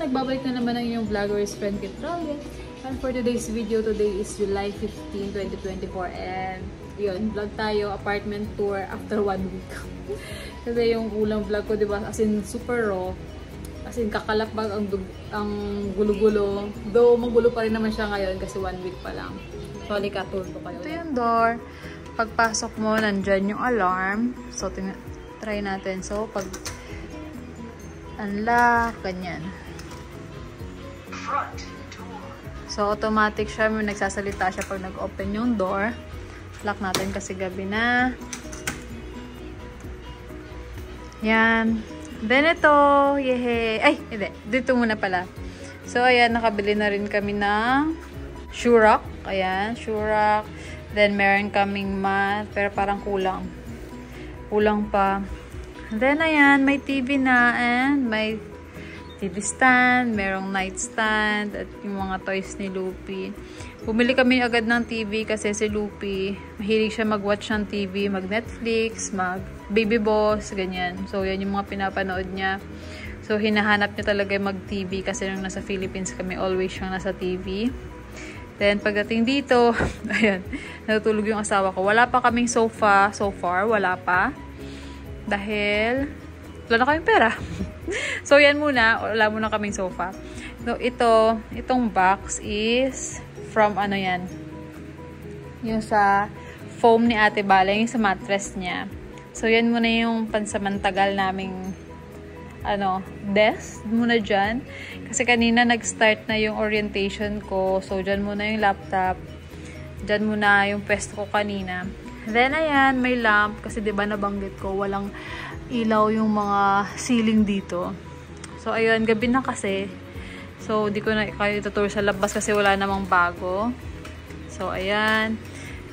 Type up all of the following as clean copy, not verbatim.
nagbabalik na naman ang inyong vlogger's friend Kitrolya. And for today's video, today is July 15, 2024. And yun, vlog tayo, apartment tour after 1 week. Kasi yung ulang vlog ko, diba, as in super raw. As in kakalapag ang gulo-gulo. Though magulo pa rin naman siya ngayon kasi 1 week pa lang. So, halika, tour ko kayo. Ito yung door. Pagpasok mo, nandyan yung alarm. So, try natin. So, pag unlock, ganyan. So, automatic siya. May nagsasalita siya pag nag-open yung door. Lock natin kasi gabi na. Yan. Then ito, yehe. Ay, hindi. Dito muna pala. So, ayan, nakabili na rin kami ng Shurak. Ayan, Shurak. Then, meron kaming mat. Pero parang kulang. Kulang pa. Then, ayan, may TV na and may TV stand, merong nightstand, at yung mga toys ni Lupi. Bumili kami agad ng TV kasi si Lupi, mahilig siya mag-watch ng TV, mag-Netflix, mag-Baby Boss, ganyan. So, yan yung mga pinapanood niya. So, hinahanap niya talaga mag-TV kasi nung nasa Philippines kami, always siyang nasa TV. Then, pagdating dito, ayan, natutulog yung asawa ko. Wala pa kaming sofa so far, wala pa. Dahil, wala na kaming pera. So, yan muna. Wala muna kaming sofa. So, itong box is from ano yan. Yung sa foam ni Ate Bala, yung sa mattress niya. So, yan muna yung pansamantagal naming desk muna dyan. Kasi kanina nag-start na yung orientation ko. So, dyan muna yung laptop. Dyan muna yung pwesto ko kanina. Then, ayan, may lamp. Kasi, diba, nabanggit ko, walang ilaw yung mga ceiling dito. So, ayun, gabi na kasi. So, di ko na kayo tutur sa labas kasi wala namang bago. So, ayan.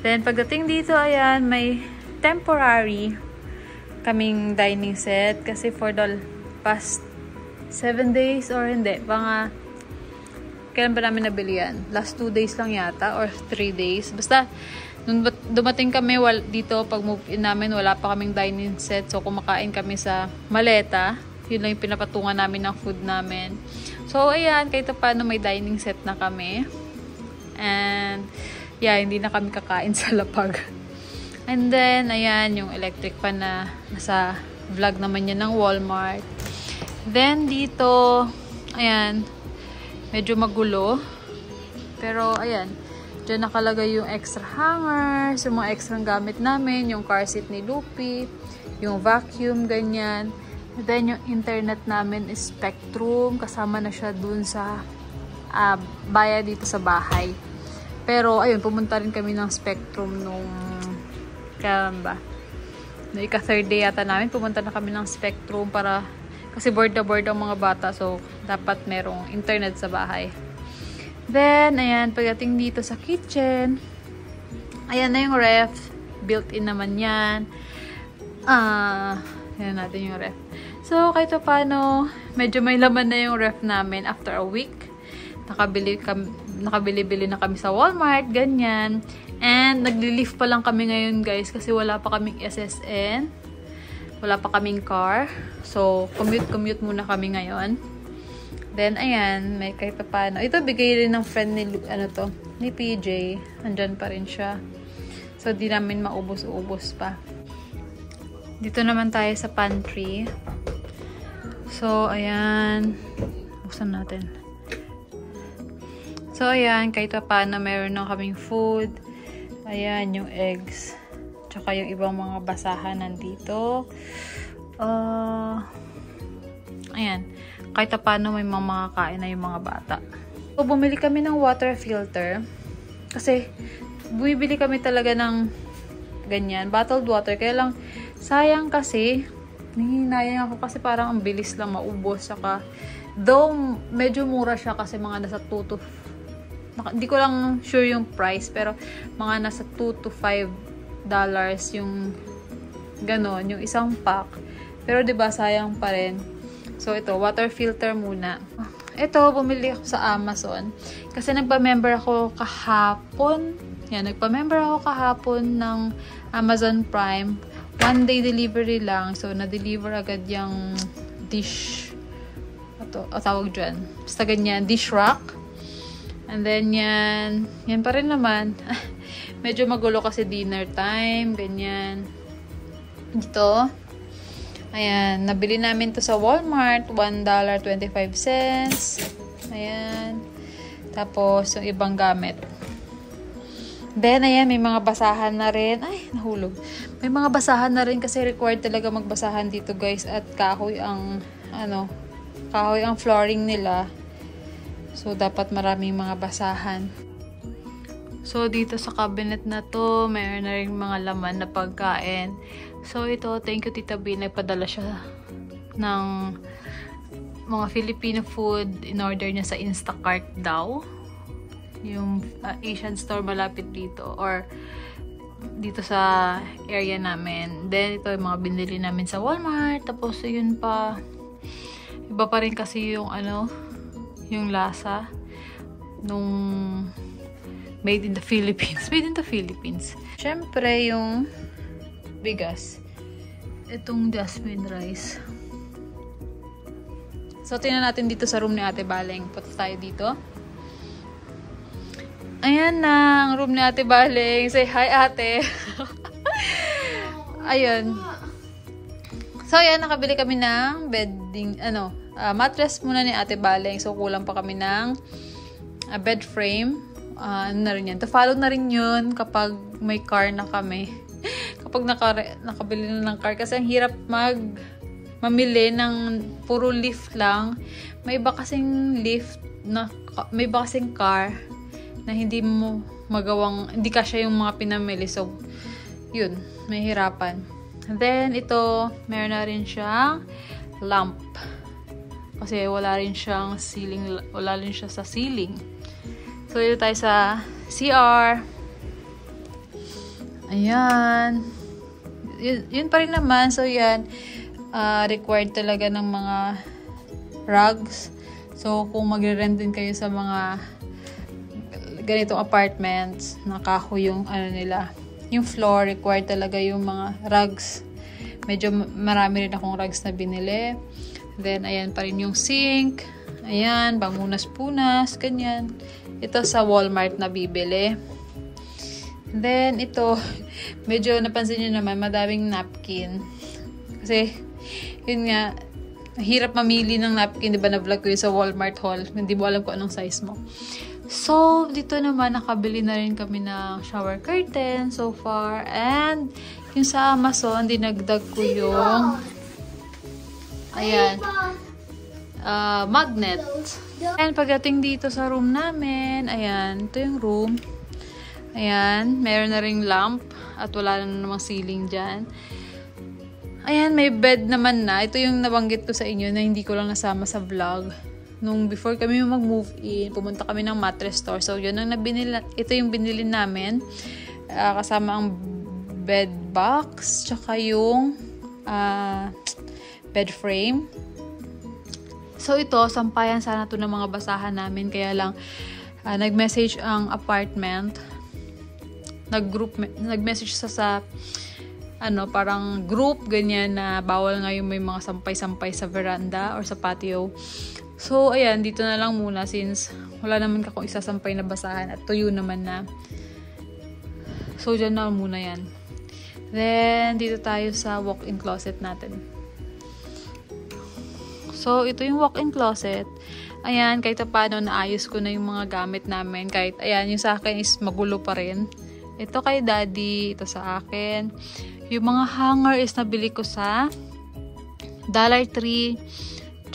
Then, pagdating dito, ayan, may temporary kaming dining set. Kasi for the past 7 days or hindi, mga kailan ba namin nabili yan? Last 2 days lang yata or 3 days. Basta, nung dumating kami dito, pag move in namin, wala pa kaming dining set. So, kumakain kami sa maleta. Yun lang yung pinapatungan namin ng food namin. So, ayan, kahit paano may dining set na kami. And, yeah, hindi na kami kakain sa lapag. And then, ayan, yung electric fan na nasa vlog naman yan ng Walmart. Then, dito, ayan, medyo magulo. Pero, ayan, dyan nakalagay yung extra hangers, yung mga extra gamit namin, yung car seat ni Lupi, yung vacuum, ganyan. Then, yung internet namin is Spectrum. Kasama na siya dun sa bayad dito sa bahay. Pero, ayun, pumunta rin kami ng Spectrum nung, kailan ba? No, ika-third day yata namin, pumunta na kami ng Spectrum para, kasi board na board ang mga bata. So, dapat merong internet sa bahay. Then, ayan, pagdating dito sa kitchen, ayan na yung ref. Built-in naman yan. Ayan natin yung ref. So, kahit paano, medyo may laman na yung ref namin after a week. Nakabili-bili na kami sa Walmart, ganyan. And, nagli-lift pa lang kami ngayon, guys, kasi wala pa kaming SSN. Wala pa kaming car. So, commute muna kami ngayon. Then, ayan, may kahit paano. Ito, bigay rin ng friend ni PJ. Andyan pa rin siya. So, di namin maubos-ubos pa. Dito naman tayo sa pantry. So, ayan. Buksan natin. So, ayan, kahit paano, meron na kaming food. Ayan, yung eggs. Tsaka yung ibang mga basahan nandito. Ayan. Kahit paano may mga kain na yung mga bata. So, bumili kami ng water filter. Kasi, bumibili kami talaga ng ganyan, bottled water. Kaya lang, sayang kasi, nahihinayang ako kasi parang ang bilis lang maubos. Saka, though, medyo mura siya kasi mga nasa 2 to, hindi ko lang sure yung price, pero mga nasa 2 to 5 dollars yung ganon, yung isang pack. Pero, diba, sayang pa rin. So, ito, water filter muna. Ito, bumili ako sa Amazon. Kasi nagpa-member ako kahapon. Yan, nagpa-member ako kahapon ng Amazon Prime. 1 day delivery lang. So, na-deliver agad yung dish. dito. O tawag dyan. Basta ganyan. Dish rack. And then yan. Yan pa rin naman. Medyo magulo kasi dinner time. Ganyan. Dito. Ayan. Nabili namin to sa Walmart. $1.25. Ayan. Tapos, yung ibang gamit. Then, ayan, may mga basahan na rin. Ay, nahulog. May mga basahan na rin kasi required talaga magbasahan dito, guys. At kahoy ang, kahoy ang flooring nila. So, dapat maraming mga basahan. So, dito sa cabinet na to, mayroon na rin mga laman na pagkain. So, ito, thank you, Tita B. Nagpadala siya ng mga Filipino food. In-order niya sa Instacart daw. Yung Asian store malapit dito or dito sa area namin. Then ito yung mga binili namin sa Walmart. Tapos yun pa, iba pa rin kasi yung yung lasa nung made in the Philippines. Made in the Philippines. Syempre yung bigas. Itong jasmine rice. So tingnan natin dito sa room ni Ate Baleng. Punta tayo dito. Ayan na, ang room ni Ate Baleng. Say hi, ate. Ayun. So, ayan, nakabili kami ng bedding, mattress muna ni Ate Baleng. So, kulang pa kami ng bed frame. Ano na rin yan. To-follow na rin yun kapag may car na kami. Kapag nakabili na ng car. Kasi ang hirap mamili ng puro lift lang. May iba kasing may iba kasing car na hindi mo hindi kasya yung mga pinamili. So, yun, may hirapan. Then, ito, meron na rin siyang lamp. Kasi wala rin siyang ceiling, wala rin siya sa ceiling. So, dito tayo sa CR. Ayan. Yun pa rin naman. So, yan, required talaga ng mga rugs. So, kung magre-rent din kayo sa mga ganitong apartments, nakahoy yung nila. Yung floor, required talaga yung mga rugs. Medyo marami rin akong rugs na binili. Then, ayan pa rin yung sink. Ayan, bangunas-punas, ganyan. Ito sa Walmart na bibili. Then, ito, medyo napansin nyo naman, madaming napkin. Kasi, yun nga, hirap mamili ng napkin, di ba na-vlog ko yun sa Walmart haul. Hindi mo alam kung anong size mo. So, dito naman, nakabili na rin kami ng shower curtain so far. And, yung sa Amazon, dinagdag ko yung ayan, magnet. And, pagdating dito sa room namin, ayan, ito yung room. Ayan, meron na ring lamp at wala na namang ceiling dyan. Ayan, may bed naman na. Ito yung nabanggit ko sa inyo na hindi ko lang nasama sa vlog. Nung before kami mag-move in, pumunta kami ng mattress store. So, yun ang ito yung binili namin. Kasama ang bed box, tsaka yung bed frame. So, ito, sampayan sana to ng mga basahan namin. Kaya lang, nag-message ang apartment. Nag-message sa parang group, ganyan na bawal nga yung may mga sampay-sampay sa veranda or sa patio. So, ayan, dito na lang muna since wala naman akong isasampay na basahan at tuyo naman na. So, dyan na muna yan. Then, dito tayo sa walk-in closet natin. So, ito yung walk-in closet. Ayan, kahit paano naayos ko na yung mga gamit namin. Kahit, ayan, yung sa akin is magulo pa rin. Ito kay Daddy, ito sa akin. Yung mga hanger is nabili ko sa Dollar Tree,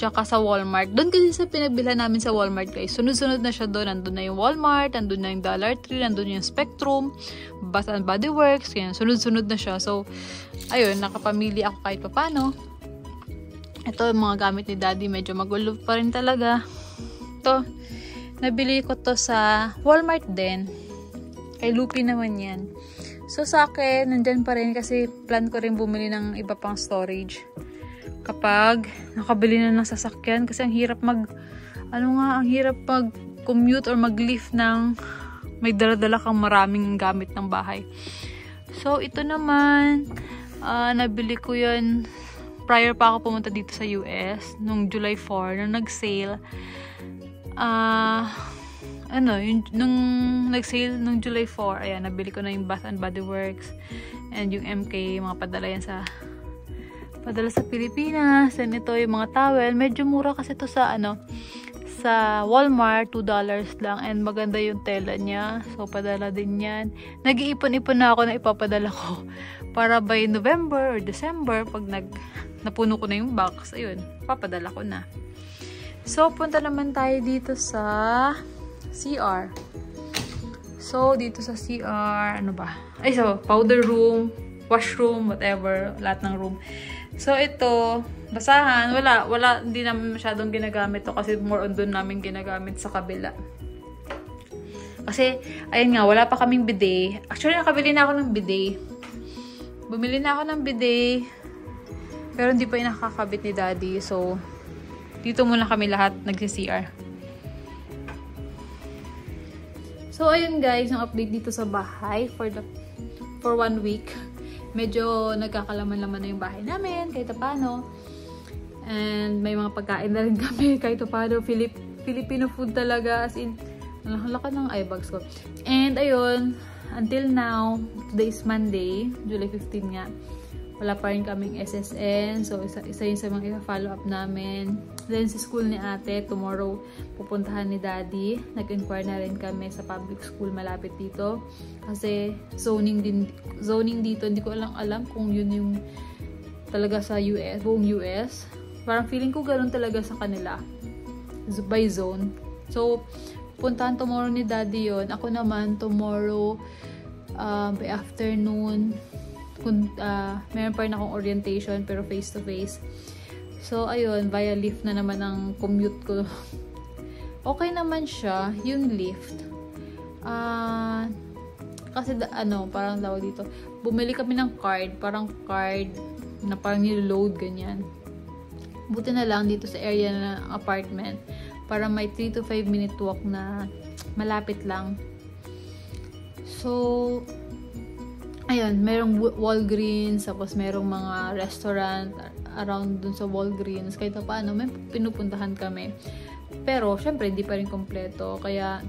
tsaka sa Walmart. Doon kasi sa pinabilhan namin sa Walmart, guys. Sunod-sunod na siya doon. Nandun na yung Walmart, nandun na yung Dollar Tree, nandun yung Spectrum, Bath and Body Works, kaya sunod-sunod na siya. So, ayun, nakapamili ako kahit papano. Ito, yung mga gamit ni Daddy, medyo magulo pa rin talaga. Ito, nabili ko to sa Walmart din. Kay Lupi naman yan. So, sa akin, nandyan pa rin kasi plan ko rin bumili ng iba pang storage. Kapag nakabili na ng sasakyan kasi ang hirap ang hirap mag-commute or mag-lift ng may dala-dala kang maraming gamit ng bahay. So, ito naman, nabili ko yun prior pa ako pumunta dito sa US, nung July 4, nung nag-sale, nung nag-sale nung July 4, ayan, nabili ko na yung Bath and Body Works, and yung MK, mga padala yan padala sa Pilipinas. And ito yung mga towel, medyo mura kasi to sa sa Walmart, $2 lang, and maganda yung tela niya, so padala din yan. Nag-iipon-ipon na ako na ipapadala ko para by November or December, pag napuno ko na yung box, ayun, papadala ko na. So punta naman tayo dito sa CR. So dito sa CR, powder room, washroom, whatever, lahat ng room. So ito, basahan, wala, hindi namin masyadong ginagamit to kasi more on doon namin ginagamit sa kabila. Kasi, ayun nga, wala pa kaming bidet. Actually, nakabili na ako ng bidet. Bumili na ako ng bidet, pero hindi pa yung nakakabit ni Daddy. So, dito muna kami lahat nagsi-CR. So, ayun guys, yung update dito sa bahay for 1 week. Medyo nagkakalaman-laman na yung bahay namin, kahit paano. And may mga pagkain na rin kami, kahit paano. Filipino food talaga, as in, ang laki ng eye bags ko. And ayun, until now, today is Monday, July 15 nga. Wala pa rin kaming SSN. So, isa yun sa mga i-follow up namin. Then, sa school ni ate, tomorrow, pupuntahan ni Daddy. Nag-inquire na rin kami sa public school malapit dito. Kasi, zoning dito. Hindi ko alam kung yun yung talaga sa US, buong US. Parang feeling ko ganoon talaga sa kanila. By zone. So, puntahan tomorrow ni Daddy yun. Ako naman, tomorrow, by afternoon, meron pa rin akong orientation pero face to face. So ayun, via lift na naman ang commute ko. Okay naman siya yung lift. Kasi parang tawag dito, bumili kami ng card na parang niload ganyan. Buti na lang dito sa area ng apartment para may 3 to 5 minute walk na malapit lang. So ayun, merong Walgreens, tapos merong mga restaurant around dun sa Walgreens. Kahit paano, may pinupuntahan kami. Pero, syempre, hindi pa rin kompleto. Kaya,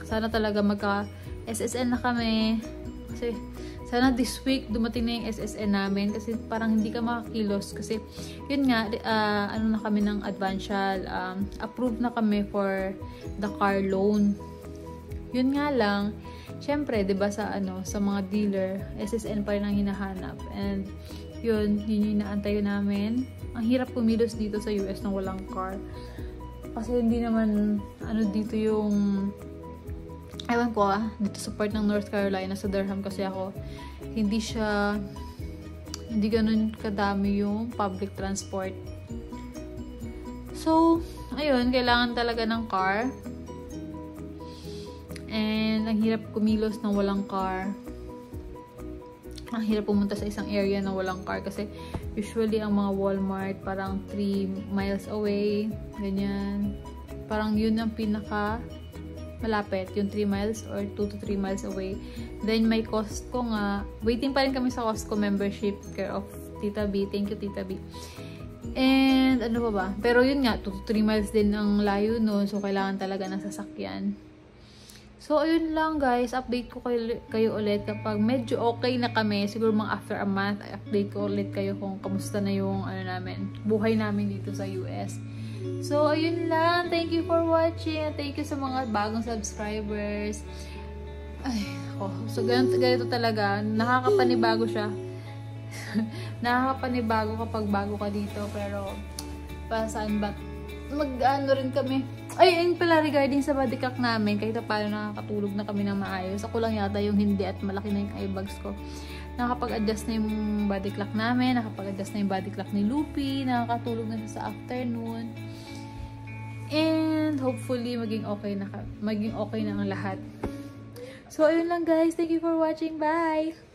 sana talaga magka-SSN na kami. Kasi, sana this week, dumating na yung SSN namin. Kasi, parang hindi ka makakilos. Kasi, yun nga, na kami ng advancial. Approved na kami for the car loan. Yun nga lang, syempre, 'di ba sa mga dealer, SSN pa rin ang hinahanap. And yun yung inaantay namin. Ang hirap kumilos dito sa US nang walang car. Kasi hindi naman dito yung ewan ko dito sa part ng North Carolina, sa Durham kasi ako, hindi ganun kadami yung public transport. So, ayun, kailangan talaga ng car. And ang hirap kumilos nang walang car. Ang hirap pumunta sa isang area na walang car kasi usually ang mga Walmart parang 3 miles away, ganyan. Parang yun ang pinaka malapit, yung 3 miles or 2 to 3 miles away. Then may Costco nga. Waiting pa rin kami sa Costco membership, care of Tita B. Thank you, Tita B. And ano pa ba? Pero yun nga, 2 to 3 miles din ang layo nun. So kailangan talaga ng sasakyan. So, ayun lang guys. Update ko kayo ulit kapag medyo okay na kami. Siguro mga after a month, update ko ulit kayo kung kamusta na yung buhay namin dito sa US. So, ayun lang. Thank you for watching. Thank you sa mga bagong subscribers. Ay, so ganito talaga. Nakakapanibago siya. Nakakapanibago kapag bago ka dito. Pero, saan ba? Rin kami. Ay, ayun pala, regarding sa body clock namin, kahit paano nakakatulog na kami ng maayos. Ako lang yata yung hindi at malaki na yung eye bags ko. Nakapag-adjust na yung body clock namin, nakapag-adjust na yung body clock ni Lupi, nakakatulog na siya sa afternoon. And hopefully, maging okay na ang lahat. So, ayun lang guys. Thank you for watching. Bye!